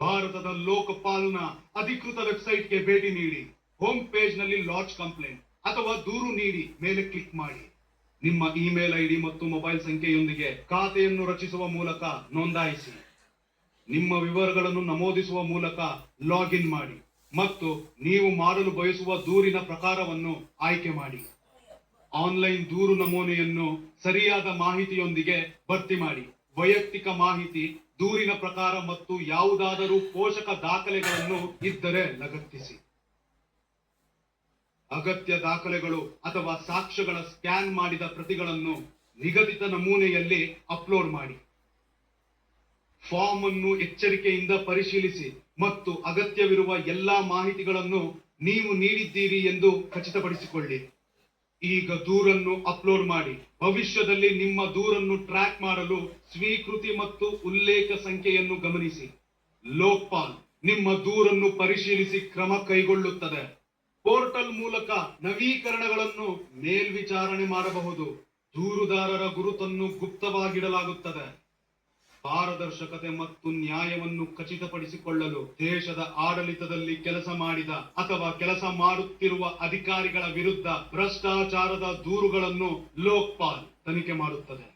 ಭಾರತದ ಲೋಕಪಾಲನ ಅಧಿಕೃತ ವೆಬ್ಸೈಟ್ಗೆ ಭೇಟಿ ನೀಡಿ. ಹೋಮ್ ಪೇಜ್ ನಲ್ಲಿ ಲಾಡ್ಜ್ ಕಂಪ್ಲೇಂಟ್ ಅಥವಾ ದೂರು ನೀಡಿ ಮೇಲೆ ಕ್ಲಿಕ್ ಮಾಡಿ. ನಿಮ್ಮ ಇಮೇಲ್ ಐಡಿ ಮತ್ತು ಮೊಬೈಲ್ ಸಂಖ್ಯೆಯೊಂದಿಗೆ ಖಾತೆಯನ್ನು ರಚಿಸುವ ಮೂಲಕ ನೋಂದಾಯಿಸಿ. ನಿಮ್ಮ ವಿವರಗಳನ್ನು ನಮೂದಿಸುವ ಮೂಲಕ ಲಾಗಿನ್ ಮಾಡಿ ಮತ್ತು ನೀವು ಮಾಡಲು ಬಯಸುವ ದೂರಿನ ಪ್ರಕಾರವನ್ನು ಆಯ್ಕೆ ಮಾಡಿ. ಆನ್ಲೈನ್ ದೂರು ನಮೂನೆಯನ್ನು ಸರಿಯಾದ ಮಾಹಿತಿಯೊಂದಿಗೆ ಭರ್ತಿ ಮಾಡಿ. ವೈಯಕ್ತಿಕ ಮಾಹಿತಿ, ದೂರಿನ ಪ್ರಕಾರ ಮತ್ತು ಯಾವುದಾದರೂ ಪೋಷಕ ದಾಖಲೆಗಳನ್ನು ಇದ್ದರೆ ಲಗತ್ತಿಸಿ. ಅಗತ್ಯ ದಾಖಲೆಗಳು ಅಥವಾ ಸಾಕ್ಷ್ಯಗಳ ಸ್ಕ್ಯಾನ್ ಮಾಡಿದ ಪ್ರತಿಗಳನ್ನು ನಿಗದಿತ ನಮೂನೆಯಲ್ಲಿ ಅಪ್ಲೋಡ್ ಮಾಡಿ. ಫಾರ್ಮ್ ಅನ್ನು ಎಚ್ಚರಿಕೆಯಿಂದ ಪರಿಶೀಲಿಸಿ ಮತ್ತು ಅಗತ್ಯವಿರುವ ಎಲ್ಲಾ ಮಾಹಿತಿಗಳನ್ನು ನೀವು ನೀಡಿದ್ದೀರಿ ಎಂದು ಖಚಿತಪಡಿಸಿಕೊಳ್ಳಿ. ಈಗ ದೂರನ್ನು ಅಪ್ಲೋಡ್ ಮಾಡಿ. ಭವಿಷ್ಯದಲ್ಲಿ ನಿಮ್ಮ ದೂರನ್ನು ಟ್ರ್ಯಾಕ್ ಮಾಡಲು ಸ್ವೀಕೃತಿ ಮತ್ತು ಉಲ್ಲೇಖ ಸಂಖ್ಯೆಯನ್ನು ಗಮನಿಸಿ. ಲೋಕ್ಪಾಲ್ ನಿಮ್ಮ ದೂರನ್ನು ಪರಿಶೀಲಿಸಿ ಕ್ರಮ ಕೈಗೊಳ್ಳುತ್ತದೆ. ಪೋರ್ಟಲ್ ಮೂಲಕ ನವೀಕರಣಗಳನ್ನು ಮೇಲ್ವಿಚಾರಣೆ ಮಾಡಬಹುದು. ದೂರುದಾರರ ಗುರುತನ್ನು ಗುಪ್ತವಾಗಿಡಲಾಗುತ್ತದೆ. ಪಾರದರ್ಶಕತೆ ಮತ್ತು ನ್ಯಾಯವನ್ನು ಖಚಿತಪಡಿಸಿಕೊಳ್ಳಲು ದೇಶದ ಆಡಳಿತದಲ್ಲಿ ಕೆಲಸ ಮಾಡಿದ ಅಥವಾ ಕೆಲಸ ಮಾಡುತ್ತಿರುವ ಅಧಿಕಾರಿಗಳ ವಿರುದ್ಧ ಭ್ರಷ್ಟಾಚಾರದ ದೂರುಗಳನ್ನು ಲೋಕ್ಪಾಲ್ ತನಿಖೆ ಮಾಡುತ್ತದೆ.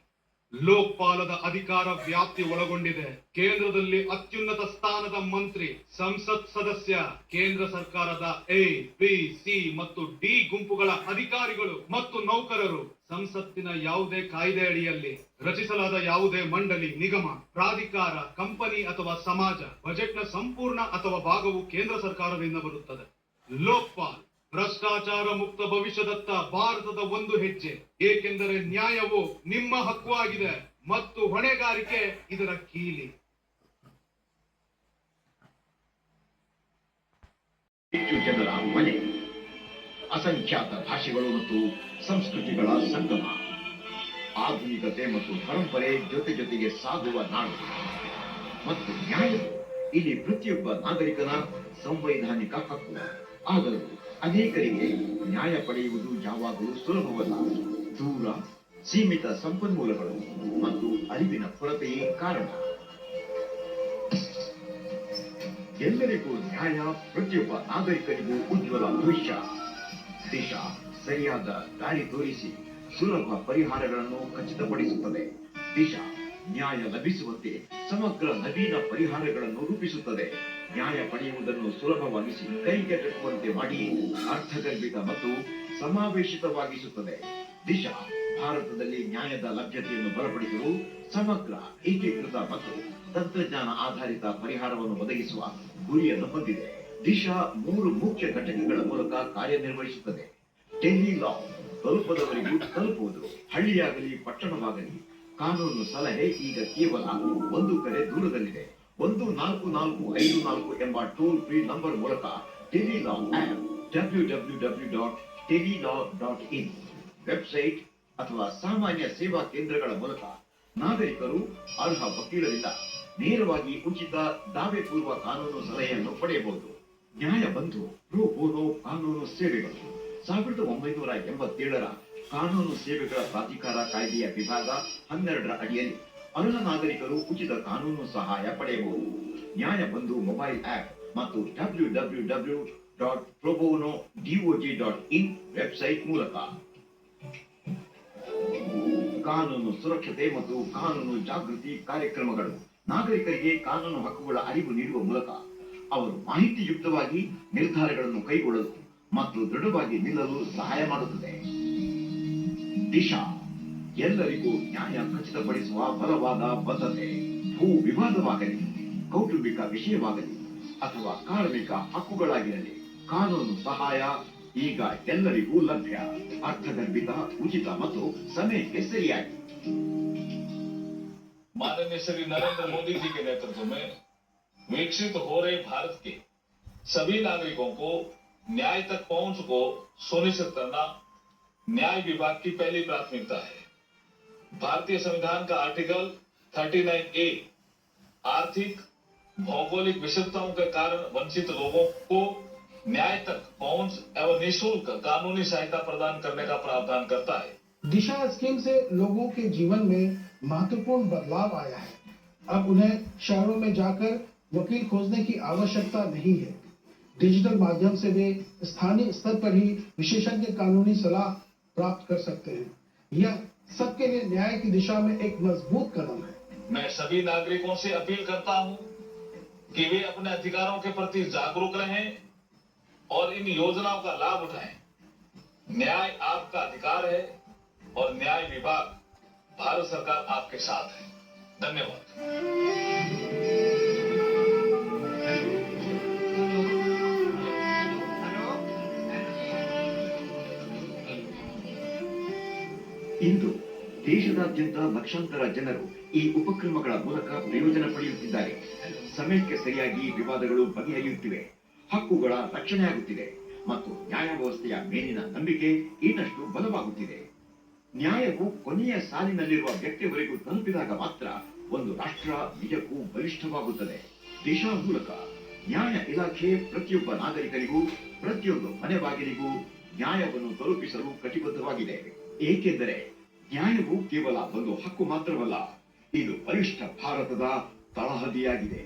ಲೋಕ್ಪಾಲದ ಅಧಿಕಾರ ವ್ಯಾಪ್ತಿ ಒಳಗೊಂಡಿದೆ. ಕೇಂದ್ರದಲ್ಲಿ ಅತ್ಯುನ್ನತ ಸ್ಥಾನದ ಮಂತ್ರಿ, ಸಂಸತ್ ಸದಸ್ಯ, ಕೇಂದ್ರ ಸರ್ಕಾರದ ಎ, ಬಿ, ಸಿ ಮತ್ತು ಡಿ ಗುಂಪುಗಳ ಅಧಿಕಾರಿಗಳು ಮತ್ತು ನೌಕರರು, ಸಂಸತ್ತಿನ ಯಾವುದೇ ಕಾಯ್ದೆ ಅಡಿಯಲ್ಲಿ ರಚಿಸಲಾದ ಯಾವುದೇ ಮಂಡಳಿ, ನಿಗಮ, ಪ್ರಾಧಿಕಾರ, ಕಂಪನಿ ಅಥವಾ ಸಮಾಜ, ಬಜೆಟ್ನ ಸಂಪೂರ್ಣ ಅಥವಾ ಭಾಗವು ಕೇಂದ್ರ ಸರ್ಕಾರದಿಂದ ಬರುತ್ತದೆ. ಲೋಕ್ಪಾಲ್ ಭ್ರಷ್ಟಾಚಾರ ಮುಕ್ತ ಭವಿಷ್ಯದತ್ತ ಭಾರತದ ಒಂದು ಹೆಜ್ಜೆ, ಏಕೆಂದರೆ ನ್ಯಾಯವು ನಿಮ್ಮ ಹಕ್ಕು ಆಗಿದೆ ಮತ್ತು ಹೊಣೆಗಾರಿಕೆ ಇದರ ಕೀಲಿ. ಹೆಚ್ಚು ಜನರ ಮನೆ, ಅಸಂಖ್ಯಾತ ಭಾಷೆಗಳು ಮತ್ತು ಸಂಸ್ಕೃತಿಗಳ ಸಂಗಮ, ಆಧುನಿಕತೆ ಮತ್ತು ಪರಂಪರೆ ಜೊತೆಗೆ ಸಾಗುವ ನಾಡು ಮತ್ತು ನ್ಯಾಯವು ಇಲ್ಲಿ ಪ್ರತಿಯೊಬ್ಬ ನಾಗರಿಕನ ಸಂವೈಧಾನಿಕ ಹಕ್ಕು. ಆದರೂ ಅನೇಕರಿಗೆ ನ್ಯಾಯ ಪಡೆಯುವುದು ಯಾವಾಗಲೂ ಸುಲಭವಲ್ಲ. ದೂರ, ಸೀಮಿತ ಸಂಪನ್ಮೂಲಗಳು ಮತ್ತು ಅರಿವಿನ ಕೊರತೆಯೇ ಕಾರಣ. ಎಲ್ಲರಿಗೂ ನ್ಯಾಯ, ಪ್ರತಿಯೊಬ್ಬ ನಾಗರಿಕರಿಗೂ ಉಜ್ವಲ ಭವಿಷ್ಯ. ದೇಶ ಸರಿಯಾದ ದಾರಿ ತೋರಿಸಿ ಸುಲಭ ಪರಿಹಾರಗಳನ್ನು ಖಚಿತಪಡಿಸುತ್ತದೆ. ದೇಶ ನ್ಯಾಯ ಲಭಿಸುವಂತೆ ಸಮಗ್ರ ನವೀನ ಪರಿಹಾರಗಳನ್ನು ರೂಪಿಸುತ್ತದೆ. ನ್ಯಾಯ ಪಡೆಯುವುದನ್ನು ಸುಲಭವಾಗಿಸಿ ಕೈಗೆಟಕುವಂತೆ ಮಾಡಿ ಅರ್ಥಗರ್ಭಿತ ಮತ್ತು ಸಮಾವೇಶಿತವಾಗಿಸುತ್ತದೆ. ದಿಶಾ ಭಾರತದಲ್ಲಿ ನ್ಯಾಯದ ಲಭ್ಯತೆಯನ್ನು ಬಲಪಡಿಸಲು ಸಮಗ್ರ, ಏಕೀಕೃತ ಮತ್ತು ತಂತ್ರಜ್ಞಾನ ಆಧಾರಿತ ಪರಿಹಾರವನ್ನು ಒದಗಿಸುವ ಗುರಿಯನ್ನು ಹೊಂದಿದೆ. ದಿಶಾ 3 ಮುಖ್ಯ ಘಟಕಗಳ ಮೂಲಕ ಕಾರ್ಯನಿರ್ವಹಿಸುತ್ತದೆ. ಟೆಲಿ ಲಾ ತಲುಪದವರಿಗೂ ತಲುಪುವುದು. ಹಳ್ಳಿಯಾಗಲಿ ಪಟ್ಟಣವಾಗಲಿ ಕಾನೂನು ಸಲಹೆ ಈಗ ಕೇವಲ ಒಂದು ಕಡೆ ದೂರದಲ್ಲಿದೆ. 14454 ಎಂಬ ಟೋಲ್ ಫ್ರೀ ನಂಬರ್ ಮೂಲಕ tele law app www.telilaw.in website ಅಥವಾ ಸಾಮಾನ್ಯ ಸೇವಾ ಕೇಂದ್ರಗಳ ಮೂಲಕ ನಾಗರಿಕರು ಅರ್ಹ ವಕೀಲರಿಂದ ನೇರವಾಗಿ ಉಚಿತ ದಾವೆ ಪೂರ್ವ ಕಾನೂನು ಸಲಹೆಯನ್ನು ಪಡೆಯಬಹುದು. ನ್ಯಾಯ ಬಂಧು ಪ್ರೋ ಬೋನೋ ಕಾನೂನು ಸೇವೆಗಳು 1987ರ ಕಾನೂನು ಸೇವೆಗಳ ಪ್ರಾಧಿಕಾರ ಕಾಯ್ದೆಯ ವಿಭಾಗ 12ರ ಅಡಿಯಲ್ಲಿ ಅರ್ಹ ನಾಗರಿಕರು ಉಚಿತ ಕಾನೂನು ಸಹಾಯ ಪಡೆಯಬಹುದು. ನ್ಯಾಯ ಬಂಧು ಮೊಬೈಲ್ ಆಪ್ ಮತ್ತು www.probono.doj.in ವೆಬ್ಸೈಟ್ ಮೂಲಕ ಕಾನೂನು ಸುರಕ್ಷತೆ ಮತ್ತು ಕಾನೂನು ಜಾಗೃತಿ ಕಾರ್ಯಕ್ರಮಗಳು ನಾಗರಿಕರಿಗೆ ಕಾನೂನು ಹಕ್ಕುಗಳ ಅರಿವು ನೀಡುವ ಮೂಲಕ ಅವರು ಮಾಹಿತಿಯುಕ್ತವಾಗಿ ನಿರ್ಧಾರಗಳನ್ನು ಕೈಗೊಳ್ಳಲು ಮತ್ತು ದೃಢವಾಗಿ ನಿಲ್ಲಲು ಸಹಾಯ ಮಾಡುತ್ತದೆ. ದಿಶಾ ಎಲ್ಲರಿಗೂ ನ್ಯಾಯ ಖಚಿತಪಡಿಸುವ ಬಲವಾದ ಬದ್ಧತೆ. ಭೂ ವಿವಾದವಾಗಲಿ, ಕೌಟುಂಬಿಕ ವಿಷಯವಾಗಲಿ ಅಥವಾ ಕಾರ್ಮಿಕ ಹಕ್ಕುಗಳಾಗಿರಲಿ, ಕಾನೂನು ಸಹಾಯ ಈಗ ಎಲ್ಲರಿಗೂ ಲಭ್ಯ. ಅರ್ಥಗರ್ಭಿತ, ಉಚಿತ ಮತ್ತು ಸಮಯಕ್ಕೆ ಸರಿಯಾಗಿ. माननीय श्री नरेंद्र मोदी जी के नेतृत्व में विकसित हो रहे भारत के सभी नागरिकों को न्याय तक पहुंच को सुनिश्चित करना न्याय विभाग की पहली प्राथमिकता है। भारतीय संविधान का आर्टिकल 39A आर्थिक भौगोलिक विषमताओं के कारण वंचित लोगों को न्याय तक पहुंच एवं निःशुल्क कानूनी सहायता प्रदान करने का प्रावधान करता है। दिशा स्कीम से लोगों के जीवन में महत्वपूर्ण बदलाव आया है। अब उन्हें शहरों में जाकर वकील खोजने की आवश्यकता नहीं है। डिजिटल माध्यम से वे स्थानीय स्तर पर ही विशेषज्ञ कानूनी सलाह प्राप्त कर सकते हैं। यह सबके लिए न्याय की दिशा में एक मजबूत कदम है। मैं सभी नागरिकों से अपील करता हूं कि वे अपने अधिकारों के प्रति जागरूक रहें और इन योजनाओं का लाभ उठाएं। न्याय आपका अधिकार है और न्याय विभाग भारत सरकार आपके साथ है। धन्यवाद। ಇಂದು ದೇಶದಾದ್ಯಂತ ಲಕ್ಷಾಂತರ ಜನರು ಈ ಉಪಕ್ರಮಗಳ ಮೂಲಕ ಪ್ರಯೋಜನ ಪಡೆಯುತ್ತಿದ್ದಾರೆ. ಸಮಯಕ್ಕೆ ಸರಿಯಾಗಿ ವಿವಾದಗಳು ಬಗೆಹರಿಯುತ್ತಿವೆ, ಹಕ್ಕುಗಳ ರಕ್ಷಣೆ ಆಗುತ್ತಿದೆ ಮತ್ತು ನ್ಯಾಯ ವ್ಯವಸ್ಥೆಯ ಮೇಲಿನ ನಂಬಿಕೆ ಇನ್ನಷ್ಟು ಬಲವಾಗುತ್ತಿದೆ. ನ್ಯಾಯವು ಕೊನೆಯ ಸಾಲಿನಲ್ಲಿರುವ ವ್ಯಕ್ತಿಯವರೆಗೂ ತಲುಪಿದಾಗ ಮಾತ್ರ ಒಂದು ರಾಷ್ಟ್ರ ನಿಜಕ್ಕೂ ಬಲಿಷ್ಠವಾಗುತ್ತದೆ. ದಿಶಾ ಮೂಲಕ ನ್ಯಾಯ ಇಲಾಖೆ ಪ್ರತಿಯೊಬ್ಬ ನಾಗರಿಕರಿಗೂ ಪ್ರತಿಯೊಂದು ಮನೆ ಬಾಗಿಲಿಗೂ ನ್ಯಾಯವನ್ನು ತಲುಪಿಸಲು ಕಟಿಬದ್ಧವಾಗಿದೆ. ಏಕೆಂದರೆ ನ್ಯಾಯವು ಕೇವಲ ಒಂದು ಹಕ್ಕು ಮಾತ್ರವಲ್ಲ, ಇದು ಬಲಿಷ್ಠ ಭಾರತದ ತಳಹದಿಯಾಗಿದೆ.